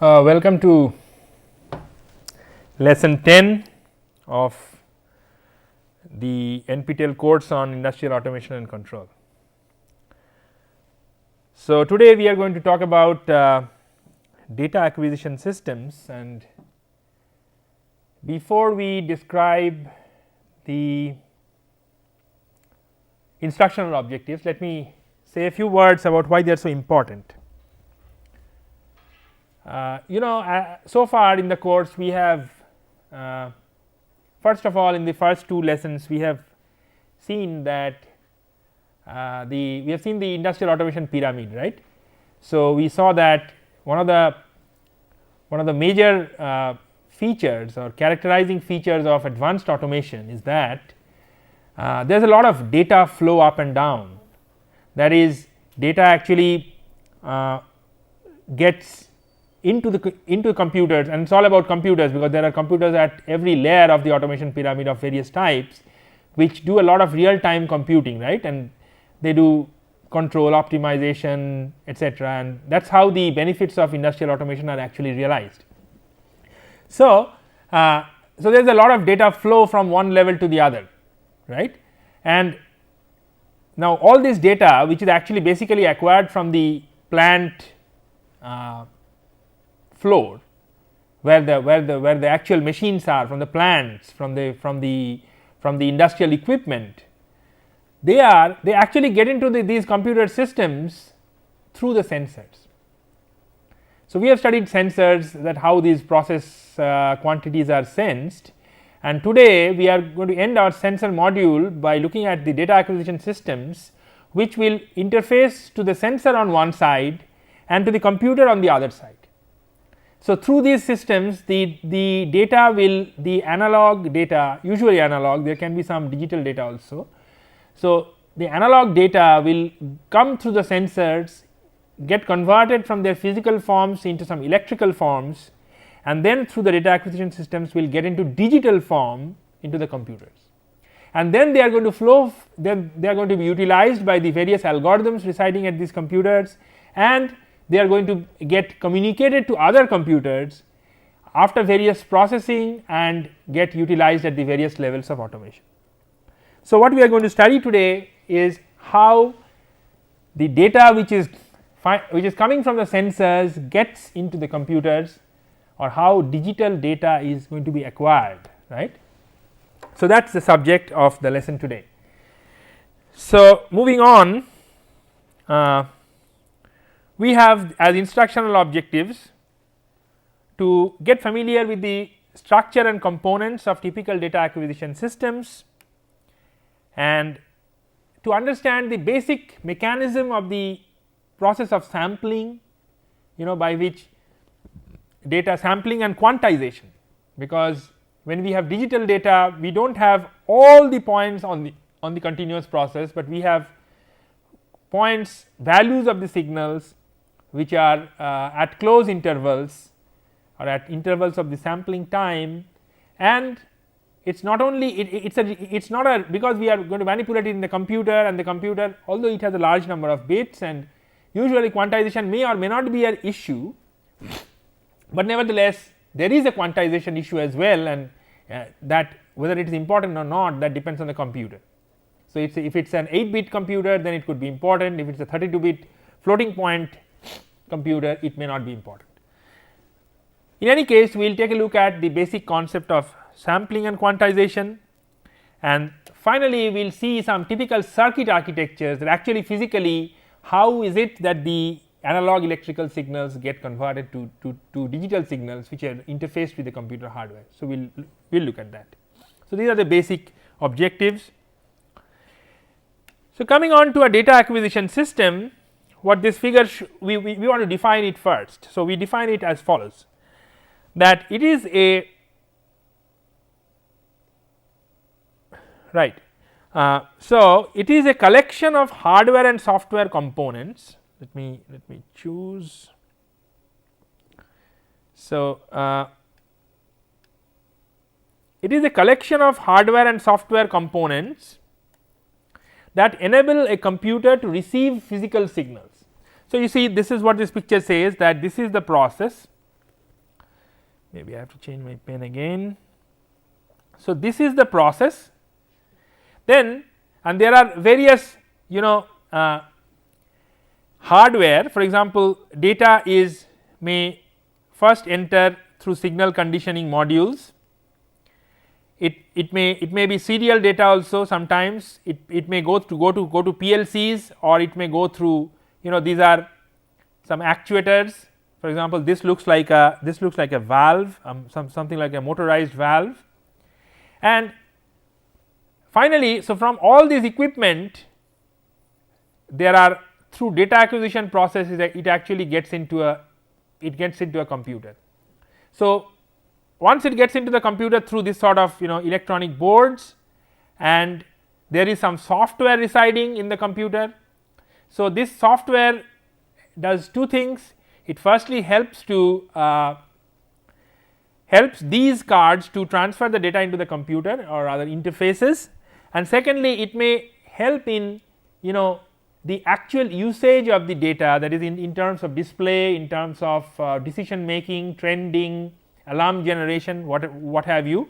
Welcome to lesson 10 of the NPTEL course on industrial automation and control. So, today we are going to talk about data acquisition systems, and before we describe the instructional objectives, let me say a few words about why they are so important. So far in the course we have first of all, in the first two lessons we have seen that we have seen the industrial automation pyramid, right. So, we saw that one of the major features or characterizing features of advanced automation is that there is a lot of data flow up and down, that is data actually gets into computers, and it is all about computers, because there are computers at every layer of the automation pyramid of various types, which do a lot of real time computing, right, and they do control, optimization, etc., and that is how the benefits of industrial automation are actually realized. So, there is a lot of data flow from one level to the other, right, and now all this data, which is actually basically acquired from the plant floor, where the actual machines are, from the plants, from the industrial equipment, they actually get into these computer systems through the sensors. So, we have studied sensors, that how these process quantities are sensed, and today we are going to end our sensor module by looking at the data acquisition systems, which will interface to the sensor on one side and to the computer on the other side. So, through these systems the data will, the analog data, usually analog, there can be some digital data also. So, the analog data will come through the sensors, get converted from their physical forms into some electrical forms, and then through the data acquisition systems will get into digital form into the computers, and then they are going to flow, then they are going to be utilized by the various algorithms residing at these computers, and they are going to get communicated to other computers after various processing and get utilized at the various levels of automation. So, what we are going to study today is how the data which is coming from the sensors gets into the computers, or how digital data is going to be acquired, right. So, that is the subject of the lesson today. So, moving on, we have as instructional objectives to get familiar with the structure and components of typical data acquisition systems, and to understand the basic mechanism of the process of sampling, by which data sampling and quantization, because when we have digital data we do not have all the points on the continuous process, but we have points, values of the signals which are at close intervals or at intervals of the sampling time, and it is not only it's not a, because we are going to manipulate it in the computer, and the computer, although it has a large number of bits, and usually quantization may or may not be an issue, but nevertheless there is a quantization issue as well, and that whether it is important or not, that depends on the computer. So, if it is an 8-bit computer, then it could be important. If it is a 32-bit floating point computer, it may not be important. In any case, we will take a look at the basic concept of sampling and quantization, and finally we will see some typical circuit architectures, that actually physically how is it that the analog electrical signals get converted to digital signals which are interfaced with the computer hardware. So, we will look at that. So, these are the basic objectives. So, coming on to a data acquisition system, what this figure we want to define it first. So, we define it as follows, that it is a so it is a collection of hardware and software components. Let me choose. So, it is a collection of hardware and software components that enable a computer to receive physical signals. So, you see this is what this picture says, that this is the process, maybe I have to change my pen again. So, this is the process, then and there are various hardware. For example, data may first enter through signal conditioning modules. It may be serial data also, sometimes it may go to PLCs, or it may go through these are some actuators. For example, this looks like a valve, something like a motorized valve. And finally, so from all these equipment, there are through data acquisition processes, it actually gets into a computer. So, once it gets into the computer through this sort of electronic boards, and there is some software residing in the computer. So, this software does two things. It firstly helps these cards to transfer the data into the computer or other interfaces, and secondly it may help in the actual usage of the data, that is in terms of display, in terms of decision making, trending, alarm generation, what have you.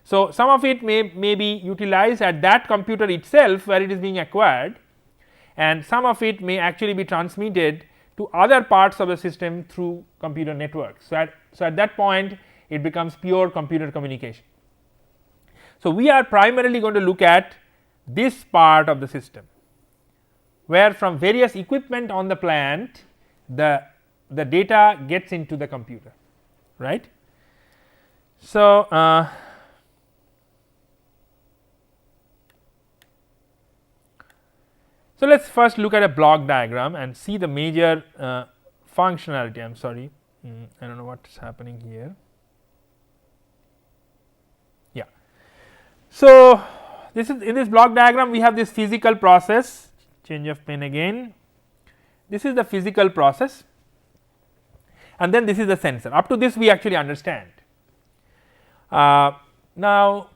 So, some of it may be utilized at that computer itself where it is being acquired, and some of it may actually be transmitted to other parts of the system through computer networks. So, at that point it becomes pure computer communication. So, we are primarily going to look at this part of the system, where from various equipment on the plant the data gets into the computer, right. So, so let us first look at a block diagram and see the major functionality. I am sorry, I do not know what is happening here. Yeah. So, this is in this block diagram we have this physical process, change of pen again. This is the physical process, and then this is the sensor. Up to this we actually understand. Now,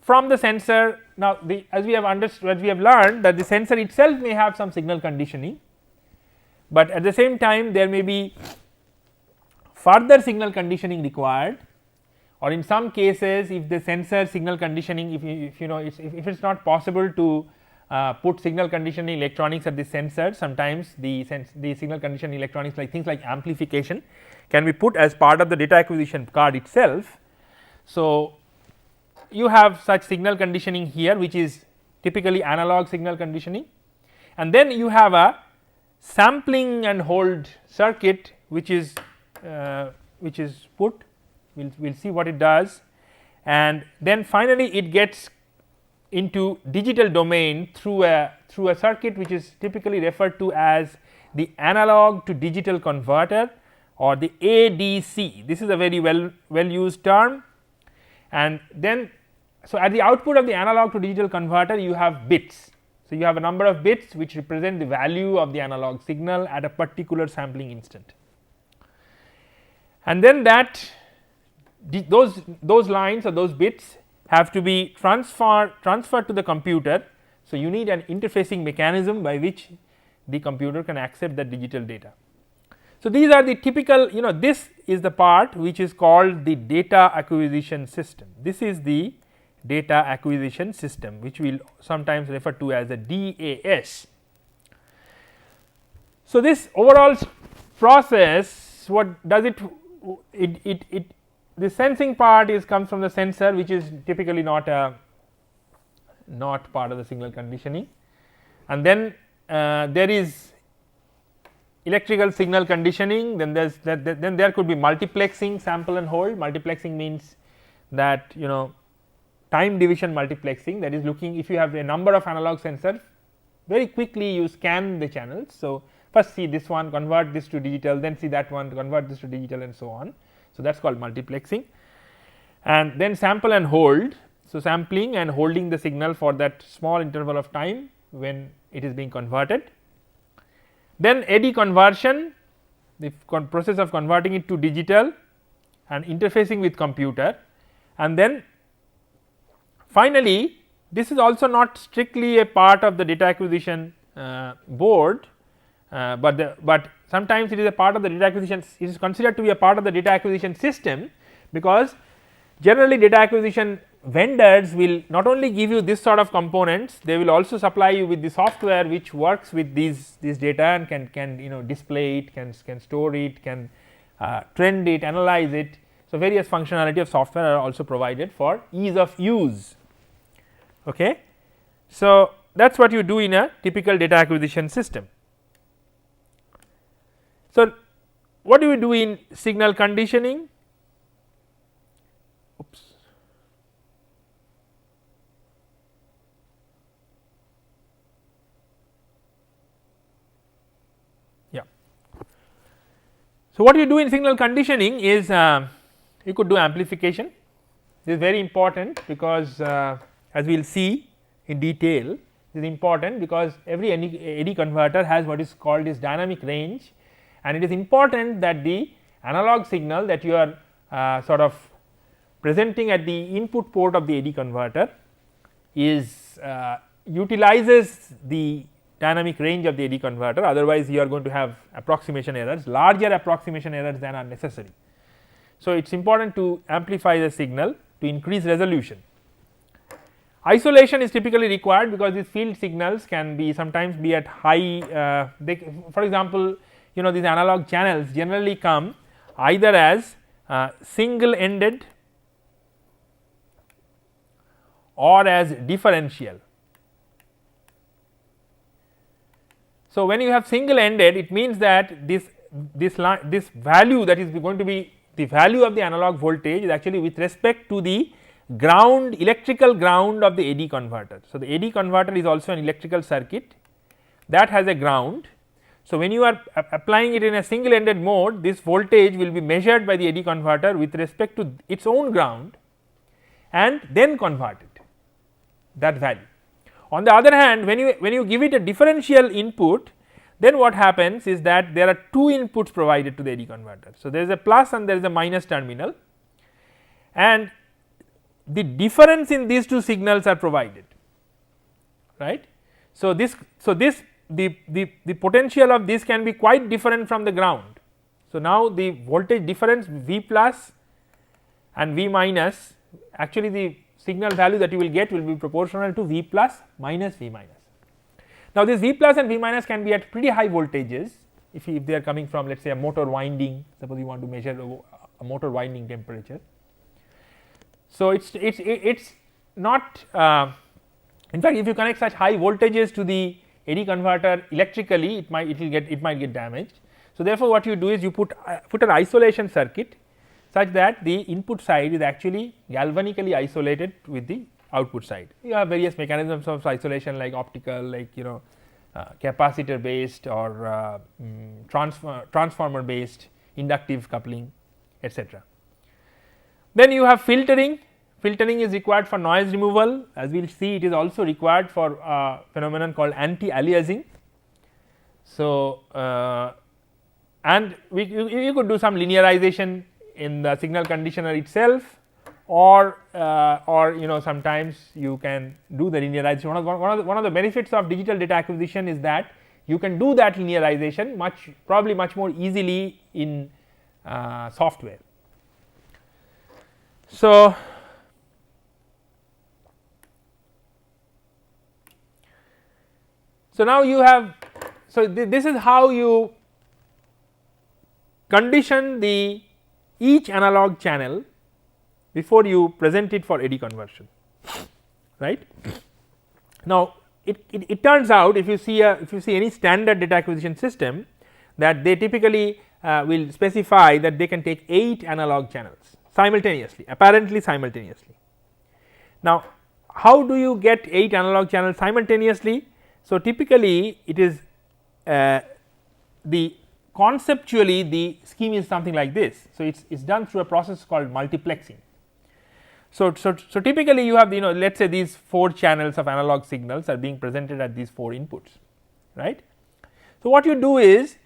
from the sensor, now as we have learned that the sensor itself may have some signal conditioning, but at the same time there may be further signal conditioning required, or in some cases if the sensor signal conditioning, if it is not possible to put signal conditioning electronics at the sensor, sometimes the signal conditioning electronics like things like amplification can be put as part of the data acquisition card itself. So, you have such signal conditioning here, which is typically analog signal conditioning, and then you have a sampling and hold circuit which is put. We will see what it does, and then finally it gets into digital domain through a circuit which is typically referred to as the analog to digital converter, or the ADC. This is a very well used term, and then so at the output of the analog to digital converter you have bits. So, you have a number of bits which represent the value of the analog signal at a particular sampling instant, and then those lines or those bits have to be transferred to the computer. So, you need an interfacing mechanism by which the computer can accept the digital data. So, these are the typical, this is the part which is called the data acquisition system. This is the data acquisition system, which we will sometimes refer to as a DAS. So, this overall process, what does it the sensing part comes from the sensor, which is typically not part of the signal conditioning, and then there is electrical signal conditioning, then there could be multiplexing, sample and hold. Multiplexing means that time division multiplexing, that is looking, if you have a number of analog sensors, very quickly you scan the channels. So, first see this one, convert this to digital, then see that one, convert this to digital, and so on. So, that is called multiplexing. And then sample and hold. So, sampling and holding the signal for that small interval of time when it is being converted. Then AD conversion, the process of converting it to digital and interfacing with computer, and then finally, this is also not strictly a part of the data acquisition board, but sometimes it is a part of the data acquisition, it is considered to be a part of the data acquisition system, because generally data acquisition vendors will not only give you this sort of components, they will also supply you with the software which works with these data and can display it, can store it, can trend it, analyze it. So, various functionality of software are also provided for ease of use. Okay. So, that is what you do in a typical data acquisition system. So, what do we do in signal conditioning? Oops. Yeah. So, what you do in signal conditioning is you could do amplification. This is very important because as we will see in detail, this is important because every AD converter has what is called this dynamic range, and it is important that the analog signal that you are sort of presenting at the input port of the AD converter is utilizes the dynamic range of the AD converter, otherwise you are going to have approximation errors, larger approximation errors than are necessary. So, it is important to amplify the signal to increase resolution. Isolation is typically required because these field signals can be sometimes be at high for example, these analog channels generally come either as single ended or as differential. So, when you have single ended, it means that this value that is going to be the value of the analog voltage is actually with respect to the ground, electrical ground of the AD converter. So, the AD converter is also an electrical circuit that has a ground. So, when you are applying it in a single ended mode, this voltage will be measured by the AD converter with respect to its own ground and then convert it, that value. On the other hand, when you give it a differential input, then what happens is that there are two inputs provided to the AD converter. So, there is a plus and there is a minus terminal, and the difference in these two signals are provided, right. So, the potential of this can be quite different from the ground. So, now the voltage difference V plus and V minus, actually the signal value that you will get will be proportional to V plus minus V minus. Now, this V plus and V minus can be at pretty high voltages if they are coming from, let us say, a motor winding. Suppose you want to measure a motor winding temperature. So, it's not in fact, if you connect such high voltages to the AD converter electrically, it might get damaged. So, therefore, what you do is you put an isolation circuit such that the input side is actually galvanically isolated with the output side. You have various mechanisms of isolation like optical, like capacitor based or transformer based, inductive coupling, etc. Then you have filtering. Filtering is required for noise removal, as we will see it is also required for a phenomenon called anti-aliasing. So, and you could do some linearization in the signal conditioner itself, or sometimes you can do the linearization. One of the benefits of digital data acquisition is that you can do that linearization probably much more easily in software. So, now you have, this is how you condition each analog channel before you present it for AD conversion, right. Now, it turns out if you see any standard data acquisition system, that they typically will specify that they can take 8 analog channels simultaneously, apparently simultaneously. Now, how do you get 8 analog channels simultaneously? So, typically it is conceptually the scheme is something like this. So, it is done through a process called multiplexing. So, typically you have let us say these 4 channels of analog signals are being presented at these 4 inputs, right. So, what you do is,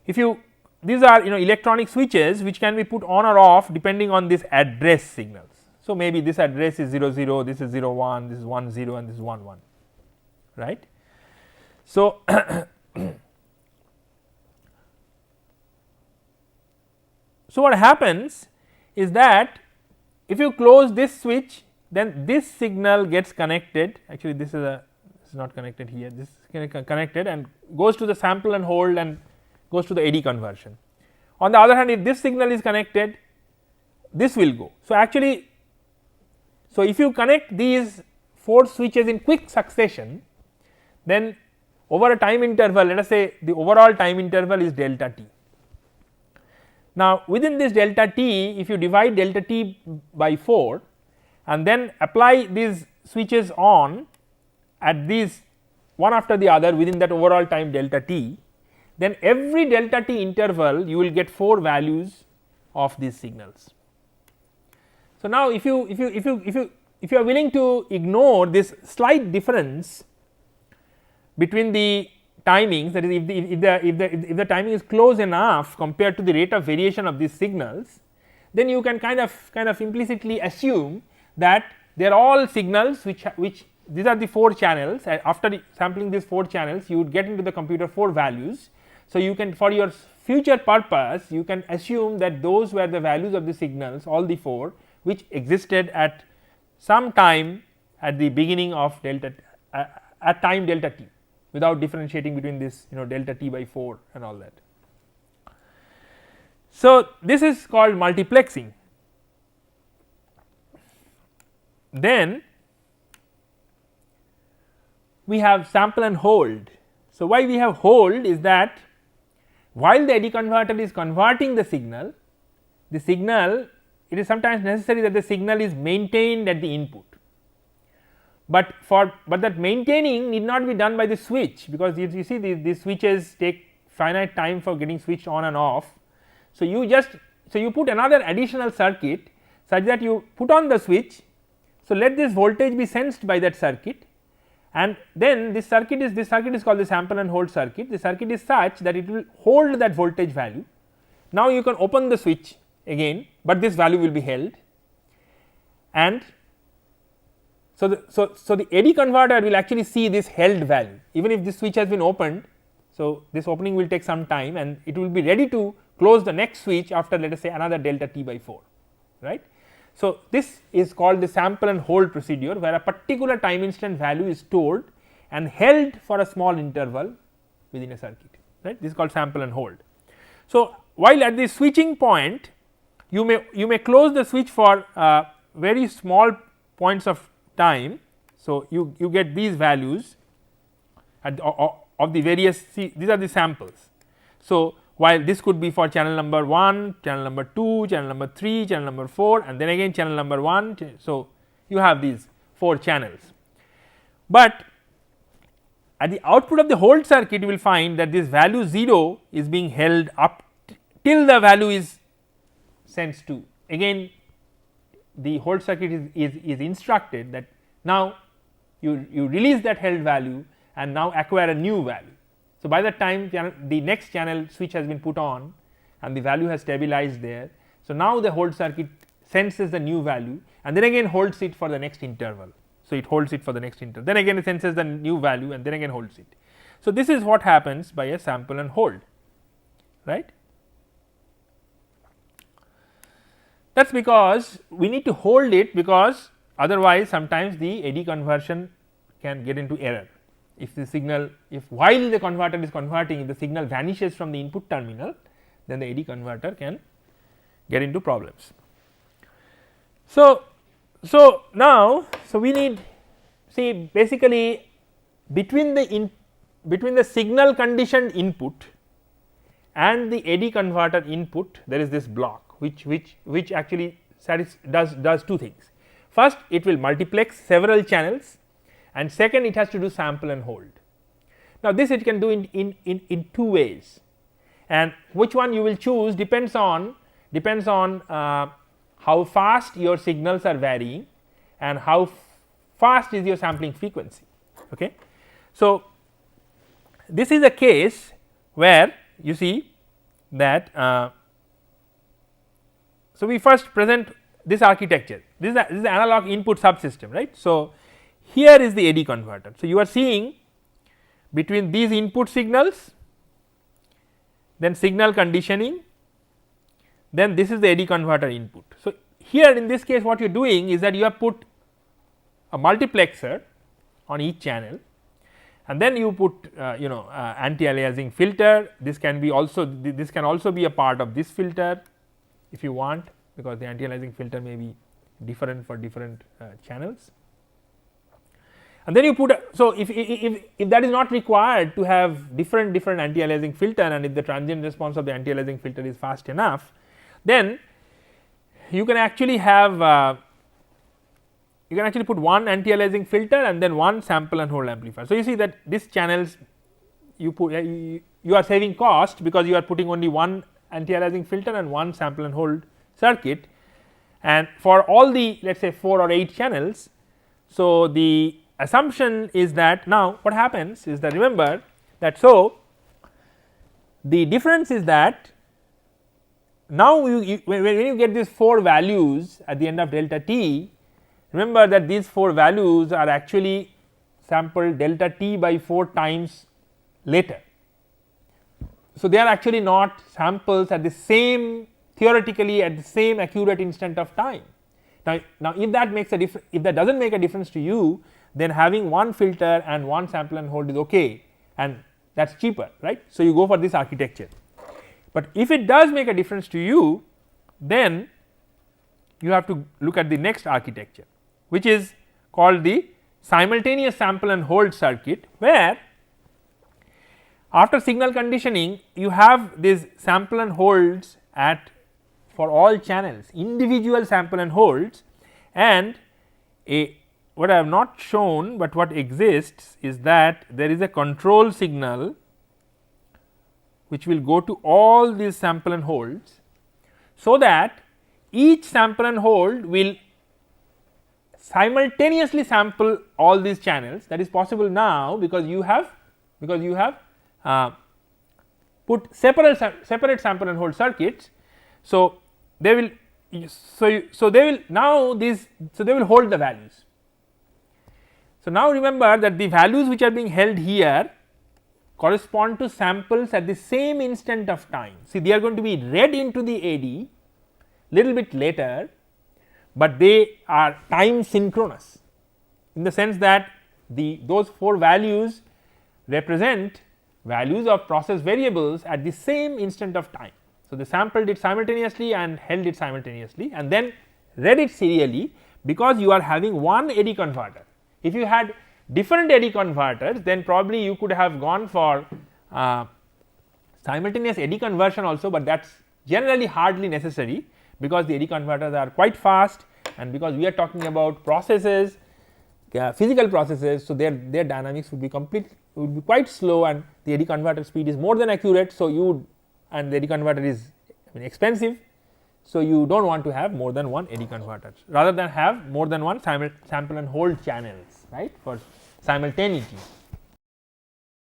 these are electronic switches which can be put on or off depending on this address signals. So, maybe this address is 00, this is 01, this is 10 and this is 11, right. So, what happens is that if you close this switch, then this signal gets connected, actually this is not connected here, this is connected and goes to the sample and hold and goes to the AD conversion. On the other hand, if this signal is connected, this will go. So, actually, so if you connect these 4 switches in quick succession, then over a time interval, let us say the overall time interval is delta t. Now, within this delta t, if you divide delta t by 4 and then apply these switches on at these one after the other within that overall time delta t, then every delta t interval you will get 4 values of these signals. So, now if you are willing to ignore this slight difference between the timings, that is if the timing is close enough compared to the rate of variation of these signals, then you can kind of implicitly assume that they are all signals which these are the 4 channels, and after sampling these 4 channels you would get into the computer 4 values. So, you can, for your future purpose, you can assume that those were the values of the signals, all the 4 which existed at some time at the beginning of delta at time delta t, without differentiating between this delta t by 4 and all that. So, this is called multiplexing. Then we have sample and hold. So, why we have hold is that while the AD converter is converting the signal, it is sometimes necessary that the signal is maintained at the input, but that maintaining need not be done by the switch, because you see these switches take finite time for getting switched on and off. So, you put another additional circuit such that you put on the switch. So, let this voltage be sensed by that circuit, and then this circuit is called the sample and hold circuit. The circuit is such that it will hold that voltage value. Now, you can open the switch again, but this value will be held, and so the AD converter will actually see this held value even if this switch has been opened. So, this opening will take some time and it will be ready to close the next switch after, let us say, another delta t by 4, right. So, this is called the sample and hold procedure, where a particular time instant value is stored and held for a small interval within a circuit, right. This is called sample and hold. So, while at the switching point you may close the switch for very small points of time. So, you get these values at of the various, see, these are the samples. So, while this could be for channel number 1, channel number 2, channel number 3, channel number 4, and then again channel number 1. So, you have these 4 channels, but at the output of the hold circuit you will find that this value 0 is being held up till the value is sensed to. Again the hold circuit is instructed that now you release that held value and now acquire a new value. So, by the time the next channel switch has been put on and the value has stabilized there. So, now the hold circuit senses the new value and then again holds it for the next interval. So, it holds it for the next interval, then again it senses the new value and then again holds it. So, this is what happens by a sample and hold, right. That is because we need to hold it, because otherwise sometimes the AD conversion can get into error. If the signal, if while the converter is converting, if the signal vanishes from the input terminal, then the AD converter can get into problems. So, now, we need, see, basically between the signal conditioned input and the AD converter input, there is this block which actually does 2 things. First, it will multiplex several channels, and second, it has to do sample and hold. Now, this it can do in 2 ways, and which one you will choose depends on how fast your signals are varying and how fast is your sampling frequency. Okay. So, this is a case where you see that so, we first present this architecture, this is the analog input subsystem, right. So, here is the AD converter. So, you are seeing between these input signals, then signal conditioning, then this is the AD converter input. So, here in this case what you are doing is that you have put a multiplexer on each channel, and then you put anti-aliasing filter. This can be also be a part of this filter if you want, because the anti-aliasing filter may be different for different channels. And then you put so if that is not required to have different anti-aliasing filter, and if the transient response of the anti-aliasing filter is fast enough, then you can actually have you can actually put one anti-aliasing filter and then one sample and hold amplifier. So, you see that this channels you put you are saving cost because you are putting only one anti-aliasing filter and one sample and hold circuit, and for all the let us say 4 or 8 channels. So, the assumption is that now what happens is that, remember that, so the difference is that now when you get these 4 values at the end of delta t, remember that these 4 values are actually sampled delta t by 4 times later. So, they are actually not samples at the same theoretically at the same accurate instant of time. Now if that makes a difference, if that does not make a difference to you, then having one filter and one sample and hold is okay, and that is cheaper, right. So, you go for this architecture, but if it does make a difference to you, then you have to look at the next architecture, which is called the simultaneous sample and hold circuit, where after signal conditioning you have this sample and holds at for all channels, individual sample and holds, and what I have not shown, but what exists is that there is a control signal which will go to all these sample and holds, so that each sample and hold will simultaneously sample all these channels. That is possible now because you have put separate sample and hold circuits. So, they will they will now these they will hold the values. So, now remember that the values which are being held here correspond to samples at the same instant of time. See, they are going to be read into the AD little bit later, but they are time synchronous in the sense that those 4 values represent values of process variables at the same instant of time. So, they sampled it simultaneously and held it simultaneously and then read it serially, because you are having one AD converter. If you had different AD converters, then probably you could have gone for simultaneous AD conversion also, but that is generally hardly necessary, because the AD converters are quite fast, and because we are talking about processes, physical processes. So, their dynamics would be quite slow, and the AD converter speed is more than accurate. So, and the AD converter is expensive. So, you do not want to have more than one AD converter, rather than have more than one sample and hold channels, right, for simultaneity.